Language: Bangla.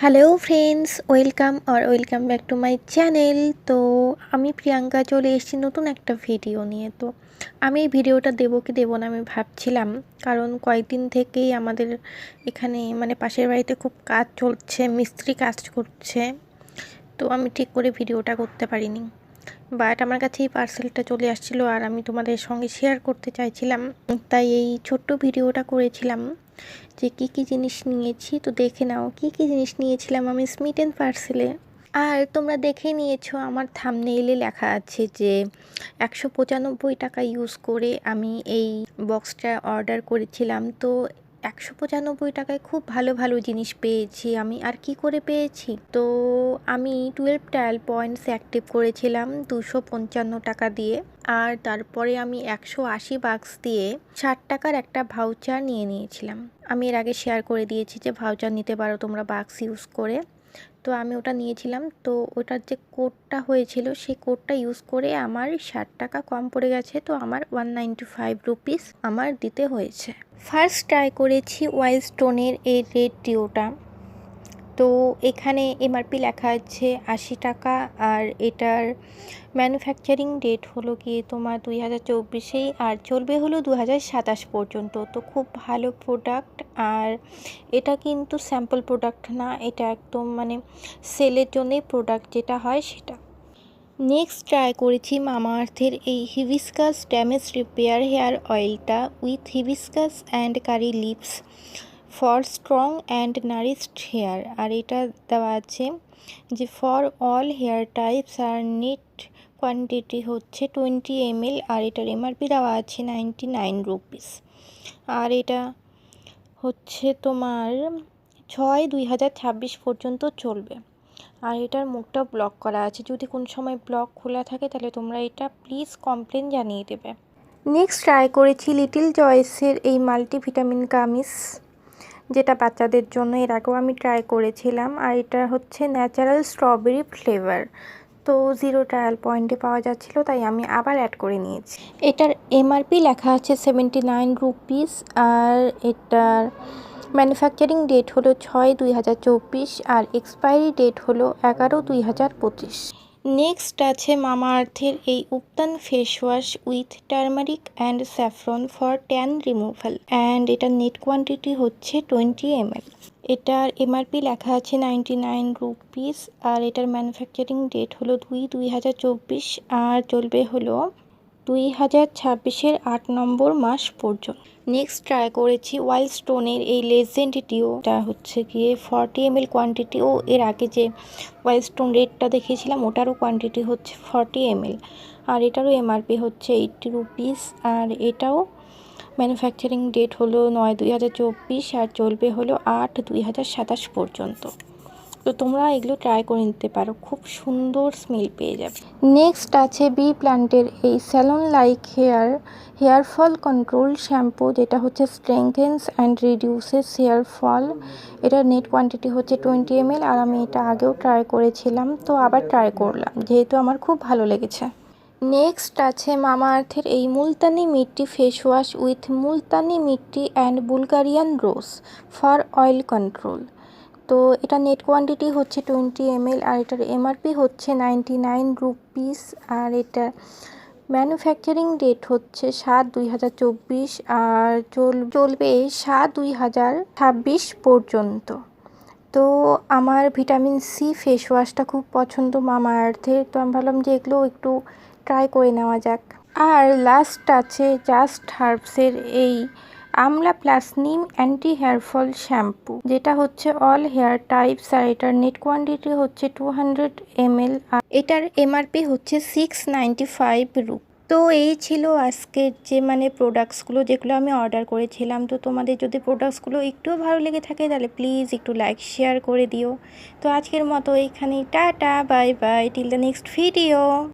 Hello friends, welcome back to my channel. তো আমি প্রিয়াঙ্কা চলে এসেছি নতুন একটা ভিডিও নিয়ে। তো আমি এই ভিডিওটা দেবো কি দেবো না আমি ভাবছিলাম, কারণ কয়েকদিন থেকেই আমাদের এখানে পাশের বাড়িতে খুব কাজ চলছে, মিস্ত্রি কাজ করছে। তো আমি ঠিক করে ভিডিওটা করতে পারিনি, বাট আমার কাছে এই পার্সেলটা চলে আসছিলো আর আমি তোমাদের সঙ্গে শেয়ার করতে চাইছিলাম, তাই এই ছোট্ট ভিডিওটা করেছিলাম যে কী কী জিনিস নিয়েছি। তো দেখে নাও কী কী জিনিস নিয়েছিলাম আমি স্মিটেন পার্সেলে। আর তোমরা দেখে নিয়েছো আমার থাম্বনেইলে লেখা আছে যে 195 টাকা ইউজ করে আমি এই বক্সটা অর্ডার করেছিলাম। তো 195 টাকায় খুব ভালো ভালো জিনিস পেয়েছি আমি। আর কি করে পেয়েছি, তো আমি 12 ট্রায়াল পয়েন্টস অ্যাক্টিভ করেছিলাম 255 টাকা দিয়ে। আর তারপরে আমি 180 বাক্স দিয়ে 60 টাকার একটা ভাউচার নিয়ে নিয়েছিলাম। আমি এর আগে শেয়ার করে দিয়েছি যে ভাউচার নিতে পারো তোমরা বাক্স ইউজ করে। তো আমি ওটা নিয়েছিলাম। তো ওটার যে কোডটা হয়েছিল সেই কোডটা ইউজ করে আমার 60 টাকা কম পড়ে গেছে। তো আমার 195 রুপিস আমার দিতে হয়েছে। ফার্স্ট ট্রাই করেছি ওয়াইল্ড স্টোনের এই রেড ডিওটা। তো এখানে এমআরপি লেখা আছে 80 টাকা, আর এটার ম্যানুফ্যাকচারিং ডেট হলো গিয়ে তোমার 2024-এই, আর চলবে হলো 2027 পর্যন্ত। তো খুব ভালো প্রোডাক্ট। আর এটা কিন্তু স্যাম্পল প্রোডাক্ট না, এটা একদম সেলের জন্যই প্রোডাক্ট যেটা হয় সেটা। নেক্সট ট্রাই করেছি মামাআর্থের এই হিবিস্কাস ড্যামেজ রিপেয়ার হেয়ার অয়েলটা with hibiscus and curry leaves for strong and nourished hair. আর এটা দেওয়া আছে যে ফর অল হেয়ার টাইপস আর নেট কোয়ান্টিটি হচ্ছে 20 ml। আর এটার এমআরপি দেওয়া আছে 99 রুপিস। আর এটা হচ্ছে তোমার 6/2026 পর্যন্ত চলবে। আর এটার মুখটা ব্লক করা আছে, যদি কোন সময় ব্লক খোলা থাকে তাহলে তোমরা এটা প্লিজ কমপ্লেন জানিয়ে দেবে। নেক্সট ট্রাই করেছি লিটল জয়েসের এই মাল্টিভিটামিন গামিস, যেটা বাচ্চাদের জন্য। এর আগেও আমি ট্রাই করেছিলাম। আর এটা হচ্ছে ন্যাচারাল স্ট্রবেরি ফ্লেভার। তো 0 ট্রায়াল পয়েন্টে পাওয়া যাচ্ছিলো, তাই আমি আবার অ্যাড করে নিয়েছি। এটার এমআরপি লেখা আছে 79 রুপিস। আর এটার ম্যানুফ্যাকচারিং ডেট হলো 6/2024 আর এক্সপায়ারি ডেট হলো 11/2025। নেক্সট আছে মামাআর্থের এই ubtan face wash with turmeric and saffron for tan removal, and এটার নেট কোয়ান্টিটি হচ্ছে 20 ml। এটার এমআরপি লেখা আছে 99 রুপিস। আর এটার ম্যানুফ্যাকচারিং ডেট হলো 2/2024 আর চলবে হলো 2026-এর 8 নম্বর মাস পর্যন্ত। নেক্সট ট্রাই করেছি ওয়াইল্ড স্টোনের এই লেজেন্ড ডিওটা হচ্ছে গিয়ে 40 ml কোয়ান্টিটি। ও এর আগে যে ওয়াইল্ড স্টোন রেডটা দেখিয়েছিলাম ওটারও কোয়ান্টিটি হচ্ছে 40 ml। আর এটারও এমআরপি হচ্ছে 80 রুপিস। আর এটাও ম্যানুফ্যাকচারিং ডেট হলো 9/2024 আর চলবে হলো 8/2027 পর্যন্ত। তো তোমরা এগুলো ট্রাই করে নিতে পারো, খুব সুন্দর স্মেল পেয়ে যাবে। নেক্সট আছে বি প্ল্যান্টের এই salon like hair fall control shampoo, যেটা হচ্ছে strengthens and reduces hair fall. এটার নেট কোয়ান্টিটি হচ্ছে 20 ml। আর আমি এটা আগেও ট্রাই করেছিলাম, তো আবার ট্রাই করলাম যেহেতু আমার খুব ভালো লেগেছে। নেক্সট আছে মামাআর্থের এই Multani mitti face wash with Multani mitti and Bulgarian rose for oil control. তো এটা নেট কোয়ান্টিটি হচ্ছে 20 ml। আর এটার এমআরপি হচ্ছে 99 রুপিস। আর এটা ম্যানুফ্যাকচারিং ডেট হচ্ছে 7/2024 আর চলবে 7/2026 পর্যন্ত। তো আমার ভিটামিন সি ফেস ওয়াশটা খুব পছন্দ মামাআর্থের, তো আমি ভাবলাম যে এগুলো একটু ট্রাই করে নেওয়া যাক। আর লাস্ট আছে জাস্ট হার্বসের এই আমলা প্লাস নিম অ্যান্টি হেয়ার ফল শ্যাম্পু, যেটা হচ্ছে অল হেয়ার টাইপস। আর এটার নেট কোয়ান্টিটি হচ্ছে 200 ml। আর এটার এমআরপি হচ্ছে 695 রুপি। তো এই ছিল আজকের যে প্রোডাক্টসগুলো যেগুলো আমি অর্ডার করেছিলাম। তো তোমাদের যদি প্রোডাক্টসগুলো একটু ভালো লেগে থাকে তাহলে প্লিজ একটু লাইক শেয়ার করে দিও। তো আজকের মতো এইখানেই tata, bye bye, till the next video.